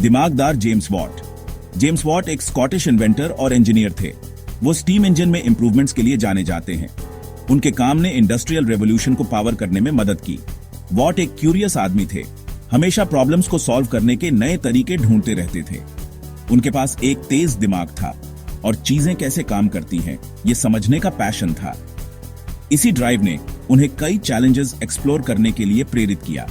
दिमागदार James Watt. James Watt एक Scottish inventor और engineer थे। वो स्टीम इंजन में इंप्रूवमेंट्स के लिए जाने जाते हैं। उनके काम ने इंडस्ट्रियल रेवोल्यूशन को पावर करने में मदद की। वॉट एक क्यूरियस आदमी थे, हमेशा प्रॉब्लम्स को सॉल्व करने के नए तरीके ढूंढते रहते थे। उनके पास एक तेज दिमाग था और चीजें कैसे काम करती हैं ये समझने का पैशन था। इसी ड्राइव ने उन्हें कई चैलेंजेस एक्सप्लोर करने के लिए प्रेरित किया,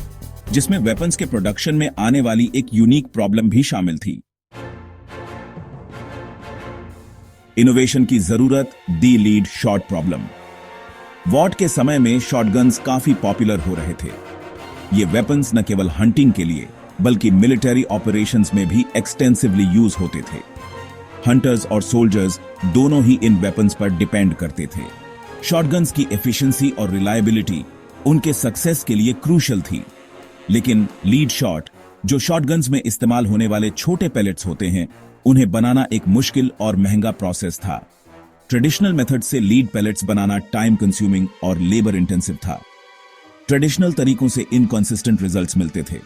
जिसमें वेपन्स के प्रोडक्शन में आने वाली एक यूनिक प्रॉब्लम भी शामिल थी। इनोवेशन की जरूरत, दी लीड शॉट प्रॉब्लम। वॉट के समय में शॉटगन्स काफी पॉपुलर हो रहे थे। ये वेपन्स न केवल हंटिंग के लिए बल्कि मिलिट्री ऑपरेशंस में भी एक्सटेंसिवली यूज होते थे। हंटर्स और सोल्जर्स दोनों ही इन वेपन्स पर डिपेंड करते थे। शॉटगन्स की एफिशिएंसी और रिलायबिलिटी उनके सक्सेस के लिए क्रूशियल थी। लेकिन लीड शॉट, जो शॉटगन्स में इस्तेमाल होने वाले छोटे पैलेट्स होते हैं, उन्हें बनाना एक मुश्किल और महंगा प्रोसेस था। ट्रेडिशनल मेथड से लीड पैलेट्स बनाना टाइम कंज्यूमिंग और लेबर इंटेंसिव था। ट्रेडिशनल तरीकों से इनकंसिस्टेंट रिजल्ट्स मिलते थे।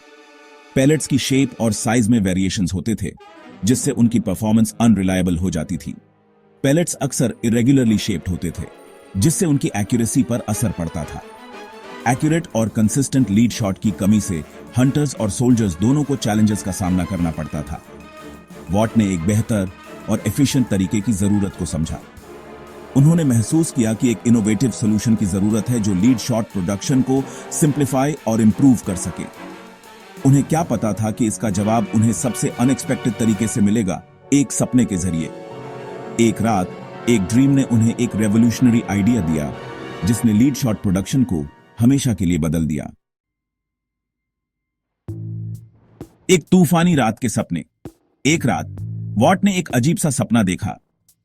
पैलेट्स की शेप और साइज में वेरिएशंस होते थे, जिससे उनकी परफॉर्मेंस अनरिलायबल हो जाती थी। पैलेट्स अक्सर इरेगुलरली शेप्ड होते थे, जिससे उनकी एक्यूरेसी पर असर पड़ता था। एक्यूरेट और कंसिस्टेंट लीड शॉट की कमी से हंटर्स और सोल्जर्स दोनों को चैलेंजेस का सामना करना पड़ता था। वॉट ने एक बेहतर और एफिशिएंट तरीके की जरूरत को समझा। उन्होंने महसूस किया कि एक इनोवेटिव सॉल्यूशन की जरूरत है जो लीड शॉट प्रोडक्शन को सिंप्लीफाई और इंप्रूव कर सके। उन्हें क्या पता था कि इसका जवाब उन्हें सबसे अनएक्सपेक्टेड तरीके से मिलेगा, एक सपने के जरिए। एक रात एक ड्रीम ने उन्हें एक रेवोल्यूशनरी आइडिया दिया, जिसने लीड शॉट प्रोडक्शन को हमेशा के लिए बदल दिया। एक तूफानी रात के सपने। एक रात वॉट ने एक अजीब सा सपना देखा।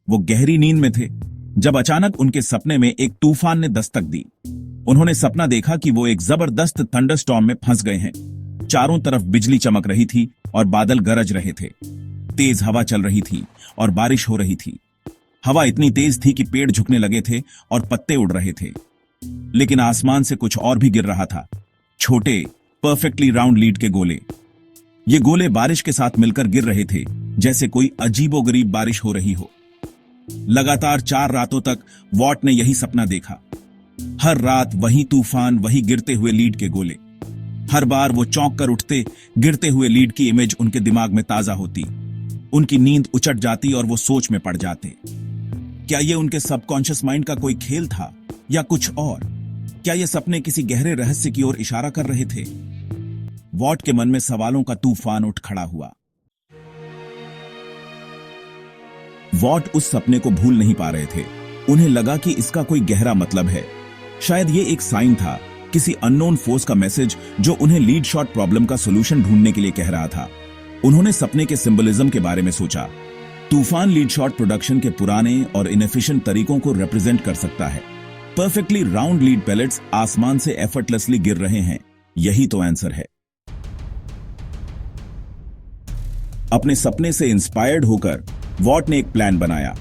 वो गहरी नींद में थे जब अचानक उनके सपने में एक तूफान ने दस्तक दी। उन्होंने सपना देखा कि वो एक जबरदस्त थंडरस्टॉर्म में फंस गए हैं। चारों तरफ बिजली चमक रही थी और बादल गरज रहे थे। तेज हवा चल रही थी और बारिश हो रही थी। हवा इतनी तेज थी कि पेड़ झुकने लगे थे और पत्ते उड़ रहे थे। लेकिन आसमान से कुछ और भी गिर रहा था, छोटे परफेक्टली राउंड लीड के गोले। ये गोले बारिश के साथ मिलकर गिर रहे थे, जैसे कोई अजीबोगरीब बारिश हो रही हो। लगातार 4 रातों तक वॉट ने यही सपना देखा। हर रात वही तूफान, वही गिरते हुए लीड के गोले। हर बार वो चौंक कर उठते, गिरते हुए लीड की इमेज उनके दिमाग में ताजा होती। उनकी नींद उचट जाती और वो सोच में पड़ जाते। क्या ये उनके सबकॉन्शियस माइंड का कोई खेल था या कुछ और? क्या ये सपने किसी गहरे रहस्य की ओर इशारा कर रहे थे? वॉट के मन में सवालों का तूफान उठ खड़ा हुआ। वॉट उस सपने को भूल नहीं पा रहे थे। उन्हें लगा कि इसका कोई गहरा मतलब है। शायद ये एक साइन था, किसी अननोन फोर्स का मैसेज जो उन्हें लीड शॉट प्रॉब्लम का सॉल्यूशन ढूंढने के लिए कह रहा था। उन्होंने सपने के सिंबलिज्म के बारे में सोचा। तूफान लीड शॉट प्रोडक्शन के पुराने और इनएफिशिएंट तरीकों को रिप्रेजेंट कर सकता है। परफेक्टली राउंड लीड पैलेट्स आसमान से एफर्टलेसली गिर रहे हैं, यही तो आंसर है। अपने सपने से इंस्पायर्ड होकर वॉट ने एक प्लान बनाया।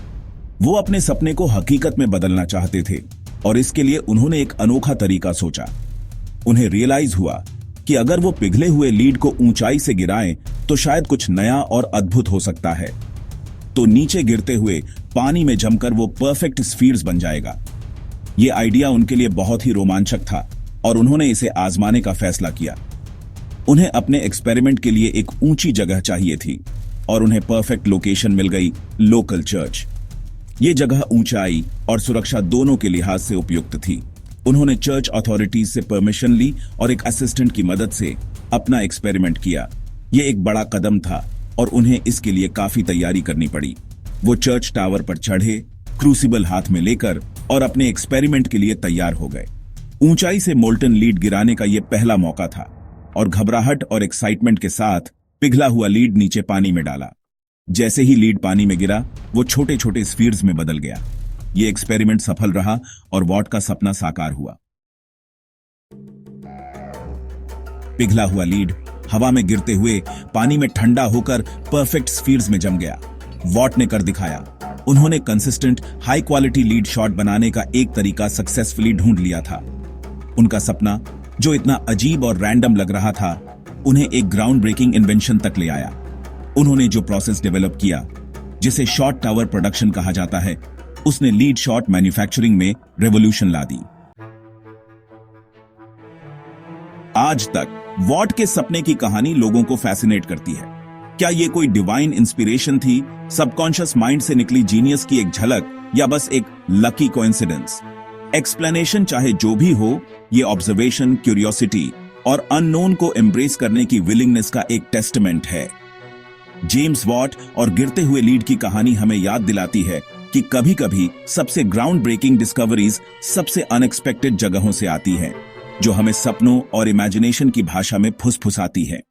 वो अपने सपने को हकीकत में बदलना चाहते थे और इसके लिए उन्होंने एक अनोखा तरीका सोचा। उन्हें रियलाइज हुआ कि अगर वो पिघले हुए लीड को ऊंचाई से गिराएं तो शायद कुछ नया और अद्भुत हो सकता है। तो नीचे गिरते हुए पानी में जमकर वो परफेक्ट स्फीयर्स बन जाएगा। ये आइडिया उनके लिए बहुत ही रोमांचक था और उन्होंने इसे आजमाने का फैसला किया। उन्हें अपने एक्सपेरिमेंट के लिए एक ऊंची जगह चाहिए थी और उन्हें परफेक्ट लोकेशन मिल गई, लोकल चर्च। ये जगह ऊंचाई और सुरक्षा दोनों के लिहाज से उपयुक्त थी। उन्होंने चर्च अथॉरिटीज से परमिशन ली और एक असिस्टेंट की मदद से अपना एक्सपेरिमेंट किया। ये एक बड़ा कदम था और उन्हें इसके लिए काफी तैयारी करनी पड़ी। वो चर्च टावर पर चढ़े, क्रूसिबल हाथ में लेकर और अपने एक्सपेरिमेंट के लिए तैयार हो गए। ऊंचाई से मोल्टन लीड गिराने का यह पहला मौका था और घबराहट और एक्साइटमेंट के साथ पिघला हुआ लीड नीचे पानी में डाला। जैसे ही लीड पानी में गिरा, वो छोटे छोटे स्फीयर्स में बदल गया। ये एक्सपेरिमेंट सफल रहा और वॉट का सपना साकार हुआ। पिघला हुआ लीड हवा में गिरते हुए पानी में ठंडा होकर परफेक्ट स्फीयर्स में जम गया। वॉट ने कर दिखाया। उन्होंने consistent high quality lead shot बनाने का एक तरीका सक्सेसफुली ढूंढ लिया था। उनका सपना, जो इतना अजीब और रैंडम लग रहा था, उन्हें एक ग्राउंड ब्रेकिंग इन्वेंशन तक ले आया। उन्होंने जो प्रोसेस डेवलप किया, जिसे शॉट टावर प्रोडक्शन कहा जाता है, उसने लीड शॉट मैन्युफैक्चरिंग में रेवोल्यूशन ला दी। आज तक वॉट के सपने की कहानी लोगों को फैसिनेट करती है। क्या ये कोई डिवाइन इंस्पिरेशन थी, सबकॉन्शियस माइंड से निकली जीनियस की एक झलक, या बस एक लकी कोइंसिडेंस? एक्सप्लेनेशन चाहे जो भी हो, ये ऑब्जर्वेशन, क्यूरियोसिटी और अननोन को एम्ब्रेस करने की विलिंगनेस का एक टेस्टमेंट है। जेम्स वॉट और गिरते हुए लीड की कहानी हमें याद दिलाती है कि कभी-कभी सबसे ग्राउंड ब्रेकिंग डिस्कवरीज सबसे अनएक्सपेक्टेड जगहों से आती हैं, जो हमें सपनों और इमेजिनेशन की भाषा में फुसफुसाती है।